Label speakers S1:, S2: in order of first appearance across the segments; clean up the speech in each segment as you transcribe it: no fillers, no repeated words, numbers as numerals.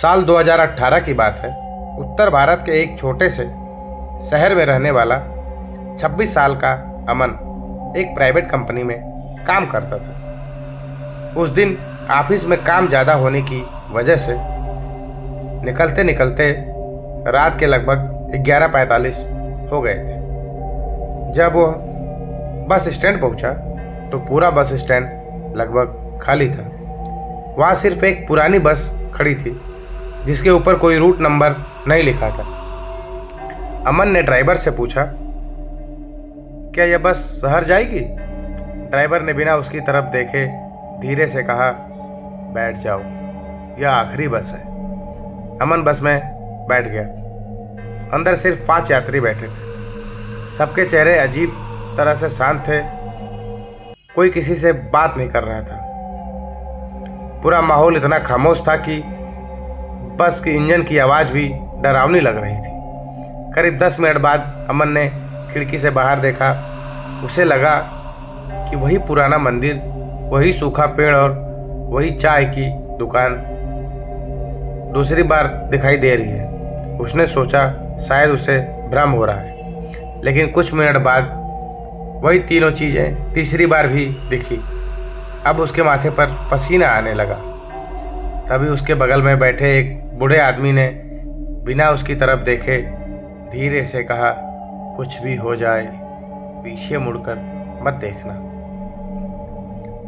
S1: साल 2018 की बात है। उत्तर भारत के एक छोटे से शहर में रहने वाला 26 साल का अमन एक प्राइवेट कंपनी में काम करता था। उस दिन ऑफिस में काम ज़्यादा होने की वजह से निकलते निकलते रात के लगभग 11:45 हो गए थे। जब वह बस स्टैंड पहुंचा तो पूरा बस स्टैंड लगभग खाली था। वहाँ सिर्फ एक पुरानी बस खड़ी थी जिसके ऊपर कोई रूट नंबर नहीं लिखा था। अमन ने ड्राइवर से पूछा, क्या यह बस शहर जाएगी? ड्राइवर ने बिना उसकी तरफ देखे धीरे से कहा, बैठ जाओ, यह आखिरी बस है। अमन बस में बैठ गया। अंदर सिर्फ 5 यात्री बैठे थे। सबके चेहरे अजीब तरह से शांत थे। कोई किसी से बात नहीं कर रहा था। पूरा माहौल इतना खामोश था कि बस की इंजन की आवाज़ भी डरावनी लग रही थी। करीब 10 मिनट बाद अमन ने खिड़की से बाहर देखा। उसे लगा कि वही पुराना मंदिर, वही सूखा पेड़ और वही चाय की दुकान दूसरी बार दिखाई दे रही है। उसने सोचा शायद उसे भ्रम हो रहा है, लेकिन कुछ मिनट बाद वही तीनों चीज़ें तीसरी बार भी दिखी। अब उसके माथे पर पसीना आने लगा। तभी उसके बगल में बैठे एक बूढ़े आदमी ने बिना उसकी तरफ देखे धीरे से कहा, कुछ भी हो जाए पीछे मुड़कर मत देखना।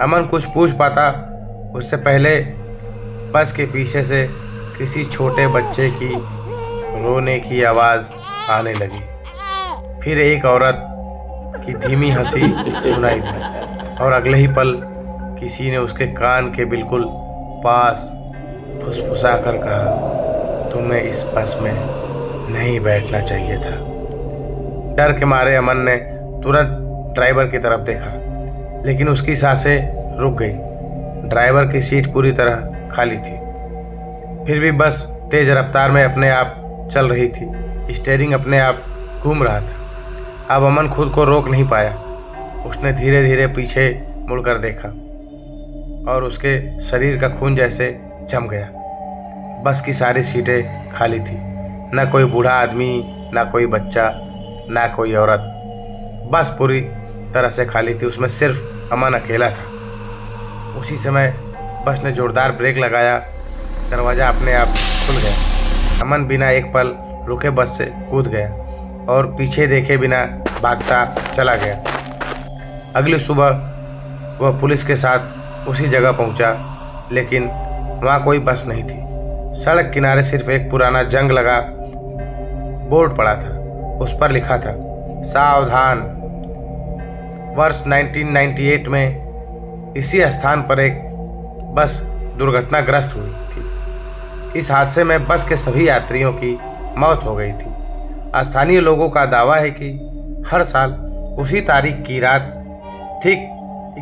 S1: अमन कुछ पूछ पाता उससे पहले बस के पीछे से किसी छोटे बच्चे की रोने की आवाज़ आने लगी। फिर एक औरत की धीमी हंसी सुनाई दी और अगले ही पल किसी ने उसके कान के बिल्कुल पास फुसफुसा कर कहा, तुम्हें इस बस में नहीं बैठना चाहिए था। डर के मारे अमन ने तुरंत ड्राइवर की तरफ देखा, लेकिन उसकी सांसें रुक गई। ड्राइवर की सीट पूरी तरह खाली थी। फिर भी बस तेज रफ्तार में अपने आप चल रही थी। स्टीयरिंग अपने आप घूम रहा था। अब अमन खुद को रोक नहीं पाया। उसने धीरे धीरे पीछे मुड़कर देखा और उसके शरीर का खून जैसे जम गया। बस की सारी सीटें खाली थी। ना कोई बूढ़ा आदमी, ना कोई बच्चा, ना कोई औरत। बस पूरी तरह से खाली थी। उसमें सिर्फ अमन अकेला था। उसी समय बस ने जोरदार ब्रेक लगाया। दरवाज़ा अपने आप खुल गया। अमन बिना एक पल रुके बस से कूद गया और पीछे देखे बिना भागता चला गया। अगली सुबह वह पुलिस के साथ उसी जगह पहुंचा, लेकिन वहाँ कोई बस नहीं थी। सड़क किनारे सिर्फ एक पुराना जंग लगा बोर्ड पड़ा था। उस पर लिखा था, सावधान, वर्ष 1998 में इसी स्थान पर एक बस दुर्घटनाग्रस्त हुई थी। इस हादसे में बस के सभी यात्रियों की मौत हो गई थी। स्थानीय लोगों का दावा है कि हर साल उसी तारीख की रात ठीक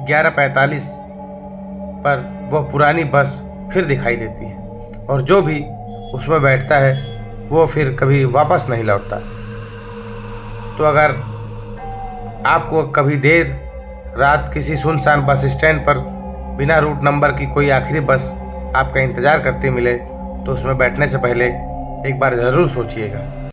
S1: 11:45 पर वह पुरानी बस फिर दिखाई देती है और जो भी उसमें बैठता है वो फिर कभी वापस नहीं लौटता। तो अगर आपको कभी देर रात किसी सुनसान बस स्टैंड पर बिना रूट नंबर की कोई आखिरी बस आपका इंतज़ार करते मिले तो उसमें बैठने से पहले एक बार ज़रूर सोचिएगा।